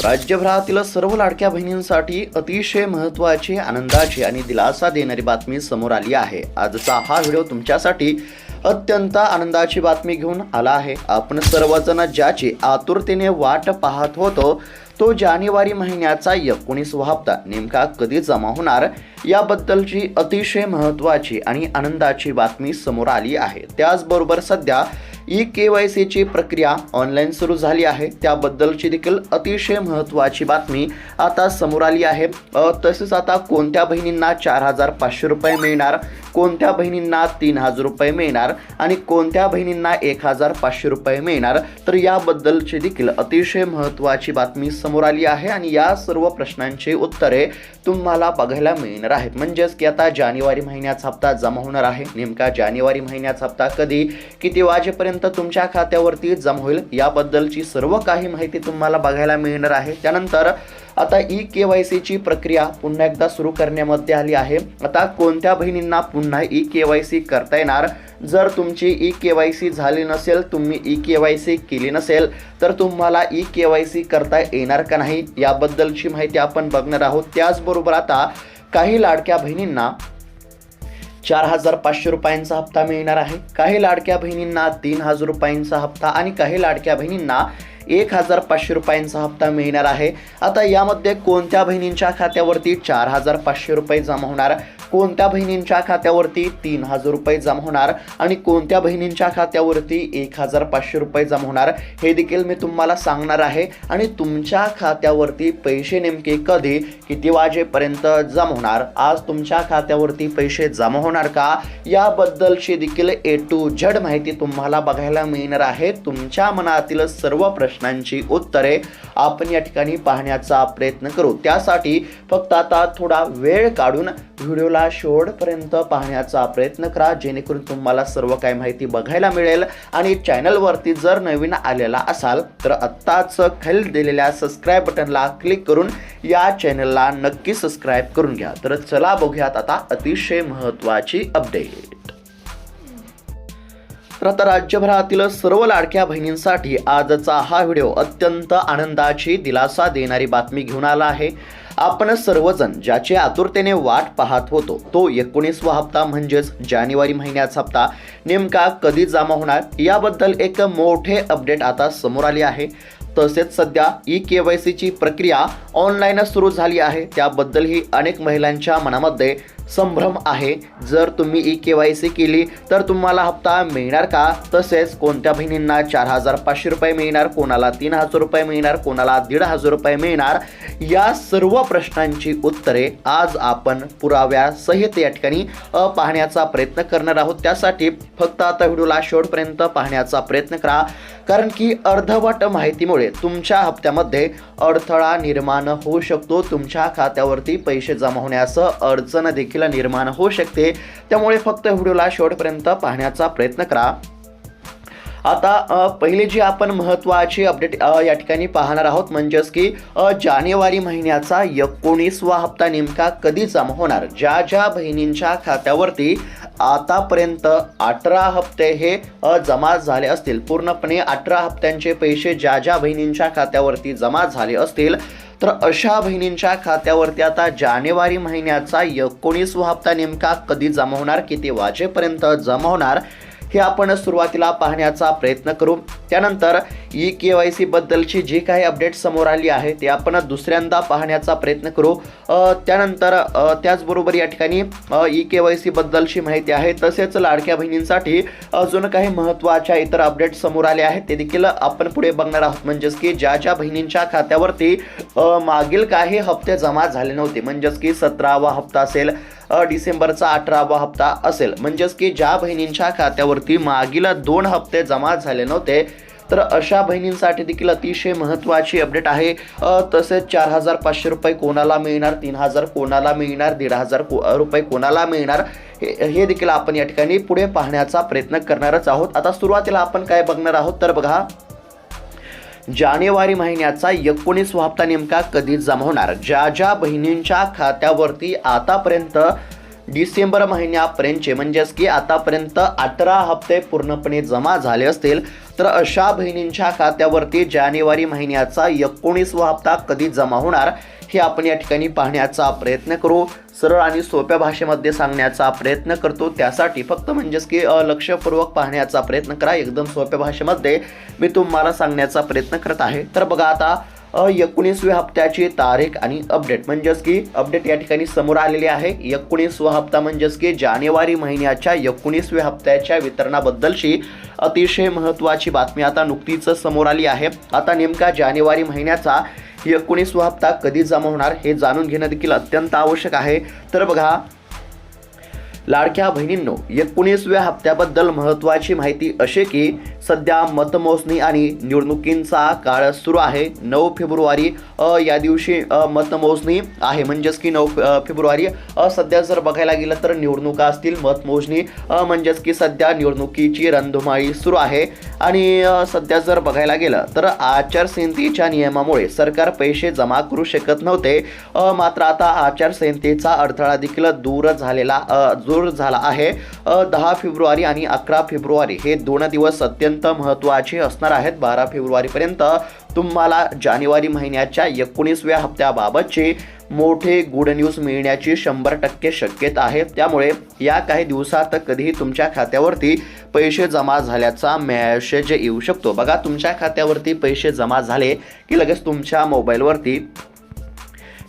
राज्यभरातील सर्व लाडक्या बहिणींसाठी अतिशय महत्त्वाची, आनंदाची आणि दिलासा देणारी बातमी समोर आली आहे। आजचा हा व्हिडिओ तुमच्यासाठी अत्यंत आनंदाची बातमी घेऊन आला आहे। आपण सर्वजण ज्याची आतुरतेने वाट पाहत होतो तो जानेवारी महिन्याचा 19वा हप्ता नेमका कधी जमा होणार याबद्दलची अतिशय महत्त्वाची आणि आनंदाची बातमी समोर आली आहे। त्याचबरोबर सध्या ई-KYC ची प्रक्रिया ऑनलाईन सुरू झाली आहे, त्याबद्दलची देखील अतिशय महत्त्वाची बातमी आता समोर आली आहे। तसेच आता कोणत्या बहिणींना 4,500 रुपये मिळणार, कोणत्या बहिणींना 3,000 रुपये मिळणार आणि कोणत्या बहिणींना 1,500 रुपये मिळणार, तर याबद्दलची देखील अतिशय महत्त्वाची बातमी समोर आली आहे आणि या सर्व प्रश्नांची उत्तरे तुम्हाला बघायला मिळणार आहेत। म्हणजेच की आता जानेवारी महिन्याचा हप्ता जमा होणार आहे। नेमका जानेवारी महिन्याचा हप्ता कधी, किती वाजेपर्यंत तुमच्या खात्यावरती जमा होईल याबद्दलची सर्व काही माहिती तुम्हाला बघायला मिळणार आहे। त्यानंतर आता ई-KYC ची प्रक्रिया पुन्हा एकदा सुरू करण्यामध्ये आली आहे। आता कोणत्या बहिणींना पुन्हा ई-KYC करता येणार, जर तुमची ई-KYC झाली नसेल, तुम्ही ई-KYC केली नसेल तर तुम्हाला ई-KYC करता येणार का नाही याबद्दलची माहिती आपण बघणार आहोत। त्याचबरोबर आता काही लाडक्या बहिणींना 4,500 रुपयांचा हप्ता मिळणार आहे, काही लाडक्या बहिणींना 3,000 रुपयांचा हप्ता आणि काही लाडक्या बहिणींना 1,500 रुपयांचा हप्ता मिळणार आहे। आता यामध्ये कोणत्या बहिणींच्या खात्यावरती 4,500 रुपये जमा होणार, कोणत्या बहिणींच्या खात्यावरती 3,000 रुपये जमा होणार आणि कोणत्या बहिणींच्या खात्यावरती 1,500 रुपये जमा होणार हे देखील मी तुम्हाला सांगणार आहे। आणि तुमच्या खात्यावरती पैसे नेमके कधी, किती वाजेपर्यंत जमा होणार, आज तुमच्या खात्यावरती पैसे जमा होणार का याबद्दलची देखील A to Z माहिती तुम्हाला बघायला मिळणार आहे। तुमच्या मनातील सर्व प्रश्नांची उत्तरे आपण या ठिकाणी पाहण्याचा प्रयत्न करू। त्यासाठी फक्त आता थोडा वेळ काढून व्हिडिओला शेवटपर्यंत पाहण्याचा प्रयत्न करा, जेणेकरून तुम्हाला सर्व काही माहिती बघायला मिळेल। आणि चॅनलवरती जर नवीन आलेला असाल तर आत्ताच खाली दिलेल्या सबस्क्राईब बटनला क्लिक करून या चॅनलला नक्की सबस्क्राईब करून घ्या। तर चला बघूयात आता अतिशय महत्त्वाची अपडेट। तर आता राज्यभरातील सर्व लाडक्या बहिणींसाठी आजचा हा व्हिडिओ अत्यंत आनंदाची, दिलासा देणारी बातमी घेऊन आला आहे। आपण सर्वजण ज्याची आतुरतेने वाट पाहत होतो तो 19वा हप्ता म्हणजेच जानेवारी महिन्याचा हप्ता नेमका कधी जमा होणार याबद्दल एक मोठे अपडेट आता समोर आले आहे। तसेच सध्या ई-KYC ची प्रक्रिया ऑनलाईन सुरू झाली आहे, त्याबद्दलही अनेक महिलांच्या मनामध्ये संभ्रम आहे। जर तुम्ही ई-KYC केली तर तुम्हाला हप्ता मिळणार का, तसेच कोणत्या बहिणींना 4,500 रुपये मिळणार, कोणाला 3,000 रुपये मिळणार, कोणाला 1,500 रुपये मिळणार, या सर्व प्रश्नांची उत्तरे आज आपण पुराव्यासहित या ठिकाणी पाहण्याचा प्रयत्न करणार आहोत। त्यासाठी फक्त आता व्हिडिओला शेवटपर्यंत पाहण्याचा प्रयत्न करा, कारण की अर्धवट माहितीमुळे तुमच्या हप्त्यामध्ये अडथळा निर्माण होऊ शकतो, तुमच्या खात्यावरती पैसे जमा होण्यास अडचण देखील निर्माण होऊ शकते। त्यामुळे फक्त व्हिडिओला शेवटपर्यंत पाहण्याचा प्रयत्न करा। आता पहिले जी आपण महत्त्वाची अपडेट या ठिकाणी पाहणार आहोत, म्हणजेच की जानेवारी महिन्याचा 19वा हप्ता नेमका कधी जमा होणार। ज्या बहिणींच्या खात्यावरती आतापर्यंत 18 हप्ते हे जमा झाले असतील, पूर्णपणे 18 हप्त्यांचे पैसे ज्या बहिणींच्या खात्यावरती जमा झाले असतील, तर अशा बहिणींच्या खात्यावरती आता जानेवारी महिन्याचा 19वा हप्ता नेमका कधी जमा होणार, किती वाजेपर्यंत जमा होणार हे आपण सुरुवातीला पाहण्याचा प्रयत्न करू। त्यानंतर ई-KYC बद्दलची जी काही अपडेट समोर आली आहे ते आपण दुसऱ्यांदा पाहण्याचा प्रयत्न करू। त्यानंतर त्याचबरोबर या ठिकाणी ई-KYC बद्दलची माहिती आहे, तसेच लाडक्या बहिणींसाठी अजून काही महत्त्वाच्या इतर अपडेट समोर आले आहेत ते देखील आपण पुढे बघणार आहोत। म्हणजेच की ज्या बहिणींच्या खात्यावरती मागील काही हप्ते जमा झाले नव्हते, म्हणजेच की 17वा हप्ता असेल, डिसेंबरचा 18वा हप्ता असेल, म्हणजेच की ज्या बहिणींच्या खात्यावरती मागील 2 हप्ते जमा झाले नव्हते तर अशा बहिणींसाठी देखील अतिशय महत्त्वाची अपडेट आहे। तसेच 4,500 रुपये कोणाला मिळणार, 3,000 कोणाला मिळणार, 1,500 रुपये कोणाला मिळणार हे देखील आपण या ठिकाणी पुढे पाहण्याचा प्रयत्न करणारच आहोत। आता सुरुवातीला आपण काय बघणार आहोत तर बघा, जानेवारी महिन्याचा 19वा हप्ता नेमका कधी जमा होणार। ज्या बहिणींच्या खात्यावरती आतापर्यंत डिसेंबर महिन्यापर्यंतचे म्हणजेच की आतापर्यंत 18 हप्ते पूर्णपणे जमा झाले असतील तर अशा बहिणींच्या खात्यावरती जानेवारी महिन्याचा 19वा हप्ता कधी जमा होणार हे आपण या ठिकाणी पाहण्याचा प्रयत्न करू. सरळ आणि सोप्या भाषेमध्ये सांगण्याचा प्रयत्न करतो. त्यासाठी फक्त म्हणजेच की लक्षपूर्वक पाहण्याचा प्रयत्न करा. एकदम सोप्या भाषेमध्ये मी तुम्हाला सांगण्याचा प्रयत्न करत आहे. तर बघा आता 19व्या हप्त्याची तारीख आणि अपडेट म्हणजेच की अपडेट या ठिकाणी समोर आलेली आहे. 19वा हप्ता म्हणजेच की जानेवारी महिन्याच्या 19व्या हप्त्याच्या वितरणाबद्दलची अतिशय महत्त्वाची बातमी आता नुकतीच समोर आली आहे. आता नेमका जानेवारी महिन्याचा 19वा हप्ता कधी जमा होणार हे जाणून घेणं देखील अत्यंत आवश्यक आहे. तर बघा लाडक्या बहिणींनो, 19व्या हप्त्याबद्दल महत्त्वाची माहिती अशी की सध्या मतमोजणी आणि निवडणुकींचा काळ सुरू आहे. 9 फेब्रुवारी या दिवशी मतमोजणी आहे. म्हणजेच की 9 फेब्रुवारी सध्या जर बघायला गेलं तर निवडणुका असतील, मतमोजणी म्हणजेच की सध्या निवडणुकीची रणधुमाळी सुरू आहे. आणि सध्या जर बघायला गेलं तर आचारसंहितेच्या नियमामुळे सरकार पैसे जमा करू शकत नव्हते. मात्र आता आचारसंहितेचा अडथळा देखील दूर झाला आहे. 10 फेब्रुवारी आणि 11 फेब्रुवारी हे 2 दिवस अत्यंत महत्त्वाचे असणार आहेत. 12 फेब्रुवारीपर्यंत तुम्हाला जानेवारी महिन्याच्या 19व्या हप्त्याबाबतची मोठे गुड न्यूज मिळण्याची 100% शक्यता आहे. त्यामुळे या काही दिवसात कधीही तुमच्या खात्यावरती पैसे जमा झाल्याचा मेसेज येऊ शकतो. बघा तुमच्या खात्यावरती पैसे जमा झाले की लगेच तुमच्या मोबाईलवरती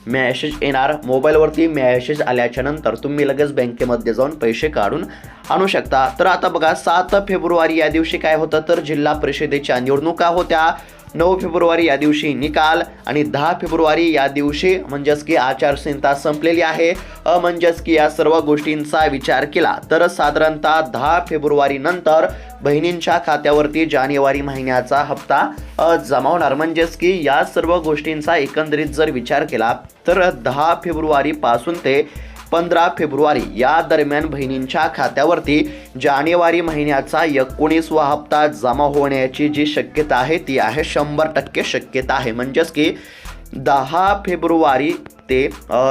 मेसेज येणार. मोबाईलवरती मेसेज आल्याच्या नंतर तुम्ही लगेच बँकेमध्ये जाऊन पैसे काढून आणू शकता. तर आता बघा 7 फेब्रुवारी या दिवशी काय होतं तर जिल्हा परिषदेच्या निवडणुका होत्या. 9 फेब्रुवारी या दिवशी निकाल आणि 10 फेब्रुवारी या दिवशी म्हणजेच की आचारसंहिता संपलेली आहे. म्हणजेच की या सर्व गोष्टींचा विचार केला तर साधारणतः 10 फेब्रुवारी नंतर बहिणींच्या खात्यावरती जानेवारी महिन्याचा हप्ता जमा होणार. म्हणजेच की या सर्व गोष्टींचा एकंदरीत जर विचार केला तर 10 फेब्रुवारी पासून ते 15 फेब्रुवारी या दरम्यान बहिणींच्या खात्यावरती जानेवारी महिन्याचा 19वा हप्ता जमा होण्याची जी शक्यता आहे ती आहे 100% शक्यता आहे. म्हणजेच की 10 फेब्रुवारी ते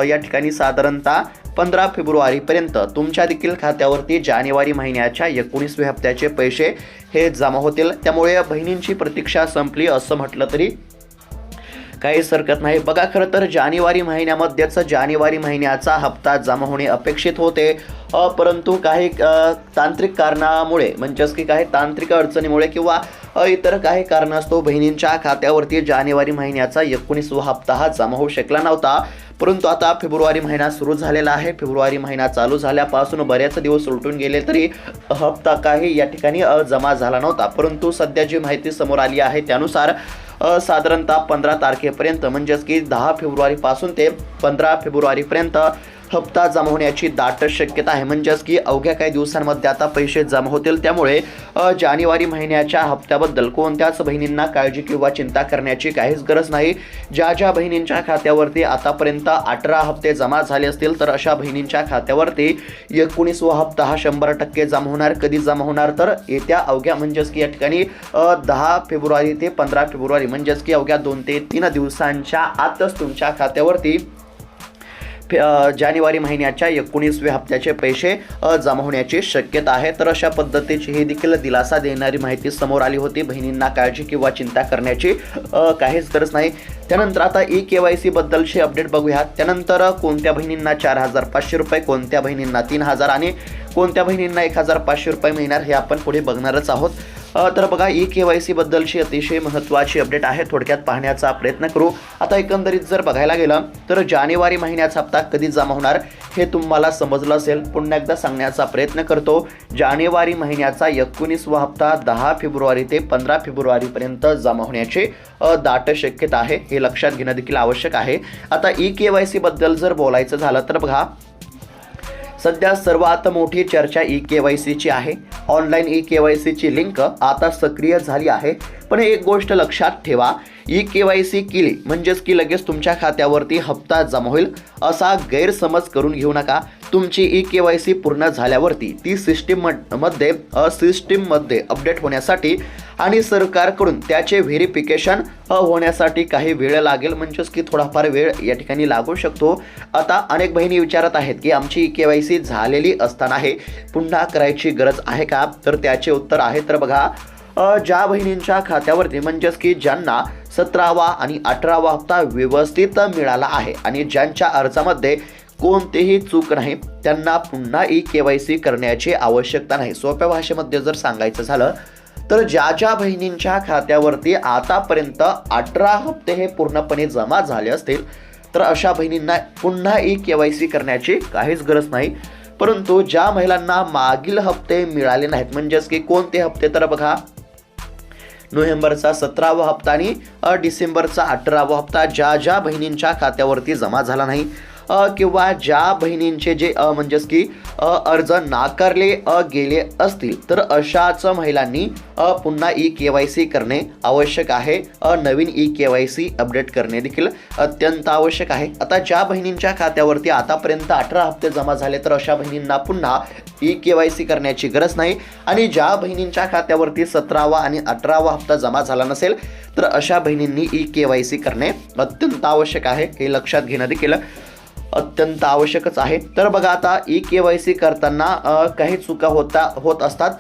या ठिकाणी साधारणतः 15 फेब्रुवारीपर्यंत तुमच्या देखील खात्यावरती जानेवारी महिन्याच्या 19व्या हप्त्याचे पैसे हे जमा होतील. त्यामुळे बहिणींची प्रतीक्षा संपली असं म्हटलं तरी काहीच हरकत नाही. बघा खरं तर जानेवारी महिन्यामध्येच जानेवारी महिन्याचा हप्ता जमा होणे अपेक्षित होते. परंतु काही तांत्रिक कारणामुळे म्हणजेच की काही तांत्रिक अडचणीमुळे किंवा इतर काही कारणास्तव बहिणींच्या खात्यावरती जानेवारी महिन्याचा 19वा हप्ता हा जमा होऊ शकला नव्हता. परंतु आता फेब्रुवारी महिना सुरू झालेला आहे. फेब्रुवारी महिना चालू झाल्यापासून बरेच दिवस उलटून गेले तरी हप्ता काही या ठिकाणी जमा झाला नव्हता. परंतु सध्या जी माहिती समोर आली आहे त्यानुसार साधारणतः 15 तारखेपर्यंत म्हणजेच की 10 फेब्रुवारीपासून ते 15 फेब्रुवारीपर्यंत हप्ता जमा होण्याची दाट शक्यता आहे. म्हणजेच की अवघ्या काही दिवसांमध्ये आता पैसे जमा होतील. त्यामुळे जानेवारी महिन्याच्या हप्त्याबद्दल कोणत्याच बहिणींना काळजी किंवा चिंता करण्याची काहीच गरज नाही. ज्या ज्या बहिणींच्या खात्यावरती आतापर्यंत 18 हप्ते जमा झाले असतील तर अशा बहिणींच्या खात्यावरती 19वा हप्ता हा 100% जमा होणार. कधी जमा होणार तर येत्या अवघ्या म्हणजेच की या ठिकाणी 10 फेब्रुवारी ते 15 फेब्रुवारी म्हणजेच की अवघ्या 2 ते 3 दिवसांच्या आतच तुमच्या खात्यावरती जानेवारी महिन्याच्या 19व्या हप्त्याचे पैसे जमा होण्याची शक्यता आहे. तर अशा पद्धतीची ही देखील दिलासा देणारी माहिती समोर आली होती. बहिणींना काळजी किंवा चिंता करण्याची काहीच गरज नाही. त्यानंतर आता KYC बद्दलचे अपडेट बघूया. त्यानंतर कोणत्या बहिणींना 4,500 रुपये, कोणत्या बहिणींना 3,000 आणि कोणत्या बहिणींना 1,500 रुपये मिळणार हे आपण पुढे बघणारच आहोत. तर बघा KYC बद्दलची अतिशय महत्त्वाची अपडेट आहे. थोडक्यात पाहण्याचा प्रयत्न करू. आता एकंदरीत जर बघायला गेलं तर जानेवारी महिन्याचा हप्ता कधी जमा होणार हे तुम्हाला समजलं असेल. पुन्हा एकदा सांगण्याचा प्रयत्न करतो. जानेवारी महिन्याचा 19वा हप्ता 10 फेब्रुवारी ते 15 फेब्रुवारीपर्यंत जमा होण्याची दाट शक्यता आहे. हे लक्षात घेणं देखील आवश्यक आहे. आता KYC बद्दल जर बोलायचं झालं तर बघा सध्या सर्वात मोठी चर्चा KYCची आहे. ऑनलाईन KYCची लिंक आता सक्रिय झाली आहे. पण एक गोष्ट लक्षात ठेवा, ई-KYC केली म्हणजेच की लगेच तुमच्या खात्यावरती हप्ता जमा होईल असा गैरसमज करून घेऊ नका. तुमची ई-KYC पूर्ण झाल्यावरती ती सिस्टीममध्ये अपडेट होण्यासाठी आणि सरकारकडून त्याचे व्हेरिफिकेशन होण्यासाठी काही वेळ लागेल, म्हणजेच की थोडाफार वेळ या ठिकाणी लागू शकतो. आता अनेक बहिणी विचारत आहेत की आमची ई-KYC झालेली असताना हे पुन्हा करायची गरज आहे का? तर त्याचे उत्तर आहे. तर बघा, ज्या बहिणींच्या खात्यावरती म्हणजेच की ज्यांना 17वा आणि 18वा हप्ता व्यवस्थित मिळाला आहे आणि ज्यांच्या अर्जामध्ये कोणतीही चूक नाही, त्यांना पुन्हा ई-KYC करण्याची आवश्यकता नाही. सोप्या भाषेमध्ये जर सांगायचं झालं तर ज्या बहिणींच्या खात्यावरती आतापर्यंत 18 हप्ते हे पूर्णपणे जमा झाले असतील तर अशा बहिणींना पुन्हा ई-KYC करण्याची काहीच गरज नाही. परंतु ज्या महिलांना मागील हप्ते मिळाले नाहीत, म्हणजेच की कोणते हप्ते, तर बघा, नोव्हेंबरचा 17वा हप्ता आणि डिसेंबरचा 18वा हप्ता ज्या बहिणींच्या खात्यावरती जमा झाला नाही किंवा ज्या बहिणींचे जे म्हणजेच की अर्ज नाकारले गेले असतील तर अशाच महिलांनी पुन्हा ई-KYC करणे आवश्यक आहे. नवीन ई-KYC अपडेट करणे देखील अत्यंत आवश्यक आहे. आता ज्या बहिणींच्या खात्यावरती आतापर्यंत 18 हप्ते जमा झाले तर अशा बहिणींना पुन्हा ई-KYC करण्याची गरज नाही आणि ज्या बहिणींच्या खात्यावरती 17वा आणि 18वा हप्ता जमा झाला नसेल तर अशा बहिणींनी ई-KYC करणे अत्यंत आवश्यक आहे. हे लक्षात घेणं देखील अत्यंत आवश्यकच आहे. तर बघा, आता ई-KYC करताना काही चुका होत असतात,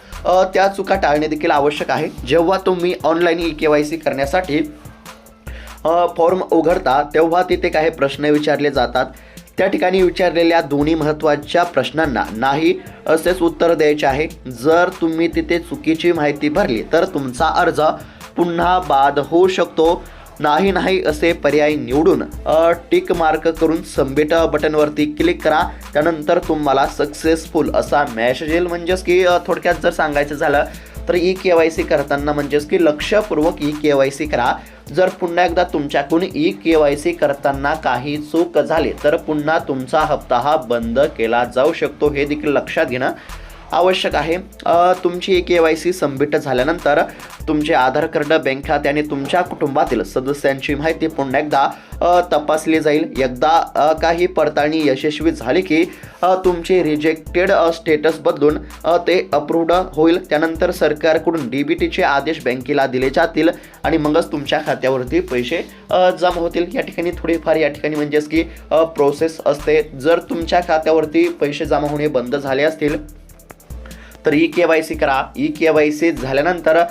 त्या चुका टाळणे देखील आवश्यक आहे. जेव्हा तुम्ही ऑनलाईन ई-KYC करण्यासाठी फॉर्म उघडता तेव्हा तिथे काही प्रश्न विचारले जातात. त्या ठिकाणी विचारलेल्या दोन्ही महत्त्वाच्या प्रश्नांना नाही असेच उत्तर द्यायचे आहे. जर तुम्ही तिथे चुकीची माहिती भरली तर तुमचा अर्ज पुन्हा बाद होऊ शकतो. नाही असे पर्याय निवडून टिक मार्क करून सबमिट बटनवरती क्लिक करा. त्यानंतर तुम्हाला सक्सेसफुल असा मेसेज येईल. म्हणजेच की थोडक्यात जर सांगायचं झालं तर ई-KYC करताना म्हणजेच की लक्षपूर्वक ई-KYC करा. जर पुन्हा एकदा तुमच्याकडून ई-KYC करताना काही चूक झाली तर पुन्हा तुमचा हप्ता हा बंद केला जाऊ शकतो. हे देखील लक्षात घेणं आवश्यक आहे. तुमची ई-KYC सबमिट झाल्यानंतर तुमचे आधार कार्ड, बँक खाते आणि तुमच्या कुटुंबातील सदस्यांची माहिती पुन्हा एकदा तपासली जाईल. एकदा काही पडताळणी यशस्वी झाली की तुमचे रिजेक्टेड स्टेटस बदलून ते अप्रूव्ड होईल. त्यानंतर सरकारकडून DBTचे आदेश बँकेला दिले जातील आणि मगच तुमच्या खात्यावरती पैसे जमा होतील. या ठिकाणी थोडीफार या ठिकाणी म्हणजेच की प्रोसेस असते. जर तुमच्या खात्यावरती पैसे जमा होणे बंद झाले असतील तर ई-KYC करा. ई-KYC झाल्यानंतर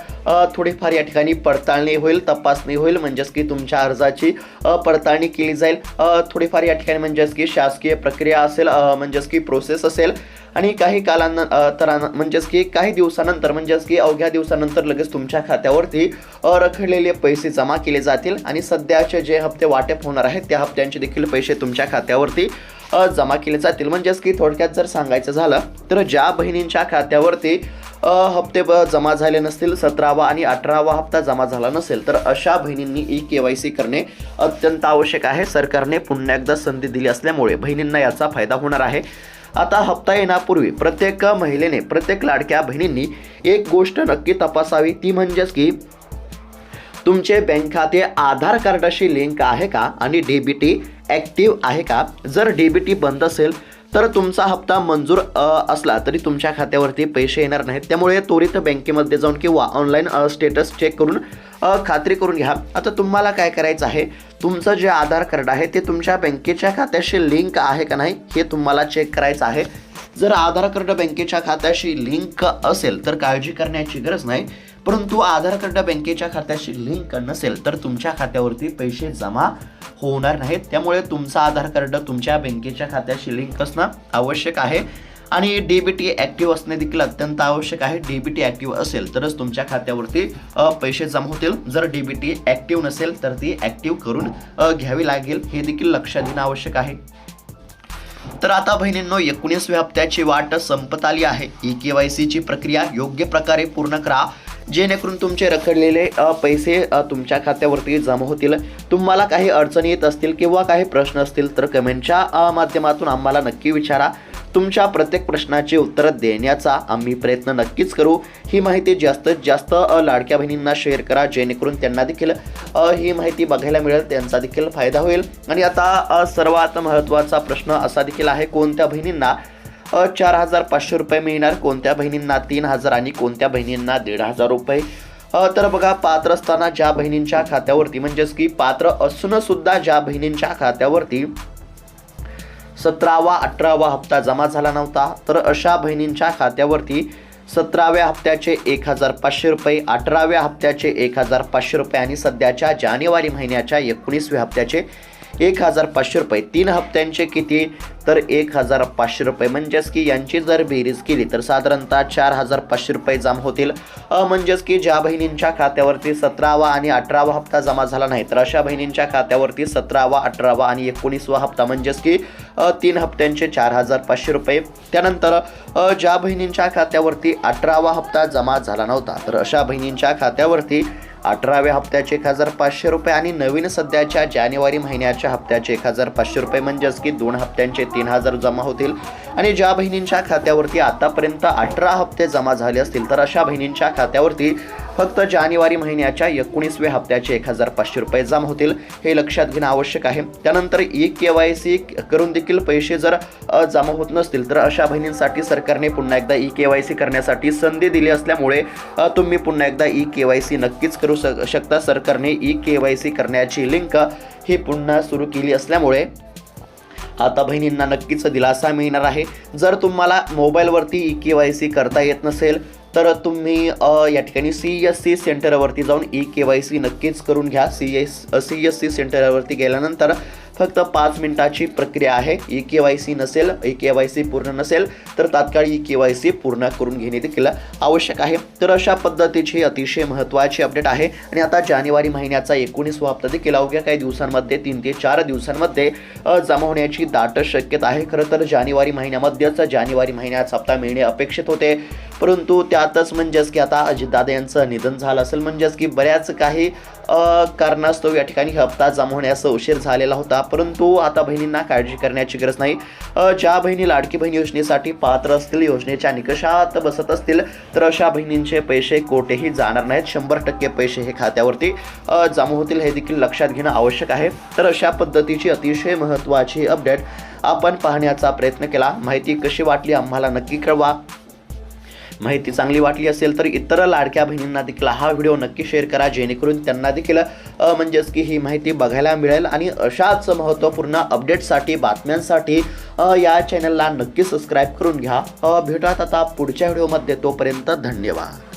थोडीफार या ठिकाणी पडताळणी होईल, तपासणी होईल, म्हणजेच की तुमच्या अर्जाची पडताळणी केली जाईल. थोडीफार या ठिकाणी म्हणजेच की शासकीय प्रक्रिया असेल, म्हणजेच की प्रोसेस असेल आणि काही कालानंतर म्हणजेच की काही दिवसानंतर म्हणजेच की अवघ्या दिवसानंतर लगेच तुमच्या खात्यावरती रखडलेले पैसे जमा केले जातील आणि सध्याचे जे हप्ते वाटप होणार आहेत त्या हप्त्यांचे देखील पैसे तुमच्या खात्यावरती जमा केले जातील. म्हणजेच की थोडक्यात जर सांगायचं झालं तर ज्या बहिणींच्या खात्यावरती हप्ते जमा झाले नसतील, 17वा आणि 18वा हप्ता जमा झाला नसेल तर अशा बहिणींनी ई-KYC करणे अत्यंत आवश्यक आहे. सरकारने पुन्हा एकदा संधी दिली असल्यामुळे बहिणींना याचा फायदा होणार आहे. आता हप्ता येण्यापूर्वी प्रत्येक महिलेने, प्रत्येक लाडक्या बहिणींनी एक गोष्ट नक्की तपासावी, ती म्हणजेच की तुमचे बँक खाते आधार कार्डाशी लिंक आहे का आणि DBT ॲक्टिव्ह आहे का. जर DBT बंद असेल तर तुमचा हप्ता मंजूर असला तरी तुमच्या खात्यावरती पैसे येणार नाहीत. त्यामुळे त्वरित बँकेमध्ये जाऊन किंवा ऑनलाईन स्टेटस चेक करून खात्री करून घ्या. आता तुम्हाला काय करायचं आहे, तुमचं जे आधार कार्ड आहे ते तुमच्या बँकेच्या खात्याशी लिंक आहे का नाही हे तुम्हाला चेक करायचं आहे. जर आधार कार्ड बँकेच्या खात्याशी लिंक असेल तर काळजी करण्याची गरज नाही. परंतु आधार कार्ड बँकेच्या खात्याशी लिंक नसेल तर तुमच्या खात्यावरती पैसे जमा होणार नाहीत. त्यामुळे तुमचा आधार कार्ड तुमच्या बँकेच्या खात्याशी लिंक असणं आवश्यक आहे आणि DBT ॲक्टिव्ह असणे देखील अत्यंत आवश्यक आहे. DBT ॲक्टिव्ह असेल तरच तुमच्या खात्यावरती पैसे जमा होतील. जर DBT ॲक्टिव्ह नसेल तर ती ॲक्टिव्ह करून घ्यावी लागेल. हे देखील लक्षात घेणं आवश्यक आहे. तर आता बहिणींनो, 19व्या हप्त्याची वाट संपत आली आहे. ई-KYCची प्रक्रिया योग्य प्रकारे पूर्ण करा जेणेकरून तुमचे रखडलेले पैसे तुमच्या खात्यावरती जमा होतील. तुम्हाला काही अडचणी येत असतील किंवा काही प्रश्न असतील तर कमेंटच्या माध्यमातून आम्हाला नक्की विचारा. तुमच्या प्रत्येक प्रश्नाची उत्तरं देण्याचा आम्ही प्रयत्न नक्कीच करू। ही माहिती जास्तीत जास्त लाडक्या बहिणींना शेअर करा, जेणेकरून त्यांना देखील ही माहिती बघायला मिळेल, त्यांचा देखील फायदा होईल। आणि आता सर्वात महत्त्वाचा प्रश्न असा देखील आहे, कोणत्या बहिणींना 4,500 रुपये मिळणार, कोणत्या बहिणींना 3,000 आणि कोणत्या बहिणींना 1,500 रुपये। तर बघा, पात्र असताना ज्या बहिणींच्या खात्यावरती म्हणजेच की पात्र असून सुद्धा ज्या बहिणींच्या खात्यावरती 17वा 18वा हप्ता जमा झाला नव्हता, तर अशा बहिणींच्या खात्यावरती 17व्या हप्त्याचे 1,500 रुपये, 18व्या हप्त्याचे 1,500 रुपये आणि सध्याच्या जानेवारी महिन्याच्या 19व्या हप्त्याचे 1,500 रुपये। 3 हप्त्यांचे किती, तर 1,500 रुपये। म्हणजेच की यांची जर बेरीज केली तर साधारणतः 4,500 रुपये जमा होतील। म्हणजेच की ज्या बहिणींच्या खात्यावरती 17वा आणि 18वा हप्ता जमा झाला नाही, तर अशा बहिणींच्या खात्यावरती 17वा 18वा आणि 19वा हप्ता म्हणजेच की 3 हप्त्यांचे 4,500 रुपये। त्यानंतर ज्या बहिणींच्या खात्यावरती 18वा हप्ता जमा झाला नव्हता, तर अशा बहिणींच्या खात्यावरती 18व्या हप्त्याचे 1,500 रुपये आणि नवीन सध्याच्या जानेवारी महिन्याच्या हप्त्याचे 1,500 रुपये, म्हणजेच की 2 हप्त्यांचे 3,000 जमा होतील। आणि ज्या बहिणींच्या खात्यावरती आतापर्यंत 18 हप्ते जमा झाले असतील, तर अशा बहिणींच्या खात्यावरती फक्त जानेवारी महिन्याच्या 19व्या हप्त्याचे 1,500 रुपये जमा होतील, हे लक्षात घेणं आवश्यक आहे। त्यानंतर e-KYC करून देखील पैसे जर जमा होत नसतील, तर अशा बहिणींसाठी सरकारने पुन्हा एकदा e-KYC करण्यासाठी संधी दिली असल्यामुळे तुम्ही पुन्हा एकदा e-KYC नक्कीच करू शकता। सरकारने e-KYC करण्याची लिंक ही पुन्हा सुरू केली असल्यामुळे आता बहिणींना नक्कीच दिलासा मिळणार आहे। जर तुम्हाला मोबाईलवरती e-KYC करता येत नसेल, तर तुम्ही या ठिकाणी CSC सेंटरवरती जाऊन e-KYC नक्कीच करून घ्या। CSC सेंटरवरती गेल्यानंतर फक्त 5 मिनिटाची प्रक्रिया आहे। e-KYC नसेल, e-KYC पूर्ण नसेल, तर तात्काळ e-KYC पूर्ण करून घेणे देखील आवश्यक आहे। तर अशा पद्धतीची अतिशय महत्त्वाची अपडेट आहे। आणि आता जानेवारी महिन्याचा 19वा हप्ता देखील अवघ्या काही दिवसांमध्ये 3 ते 4 दिवसांमध्ये जमा होण्याची दाट शक्यता आहे। खरं तर जानेवारी महिन्यामध्येच जानेवारी महिन्याचा हप्ता मिळणे अपेक्षित होते, परंतु त्यातच म्हणजेच की आता अजितदादा यांचं निधन झालं असेल, म्हणजेच की बऱ्याच काही कारणास्तव या ठिकाणी हप्ता जमा होण्यास उशीर झालेला होता। परंतु आता बहिणींना काळजी करण्याची गरज नाही। ज्या बहिणी लाडकी बहीण योजनेसाठी पात्र असतील, योजनेच्या निकषात बसत असतील, तर अशा बहिणींचे पैसे कोठेही जाणार नाहीत। 100% पैसे हे खात्यावरती जमा होतील, हे देखील लक्षात घेणं आवश्यक आहे। तर अशा पद्धतीची अतिशय महत्त्वाची अपडेट आपण पाहण्याचा प्रयत्न केला। माहिती कशी वाटली आम्हाला नक्की कळवा। माहिती चांगली वाटली असेल तर इतर लाडक्या बहिणींना देखील हा व्हिडिओ नक्की शेअर करा, जेणेकरून त्यांना देखील म्हणजेच की ही माहिती बघायला मिळेल। आणि अशाच महत्त्वपूर्ण अपडेटसाठी, बातम्यांसाठी या चॅनलला नक्की सबस्क्राईब करून घ्या। भेटूयात आता पुढच्या व्हिडिओमध्ये, तोपर्यंत धन्यवाद।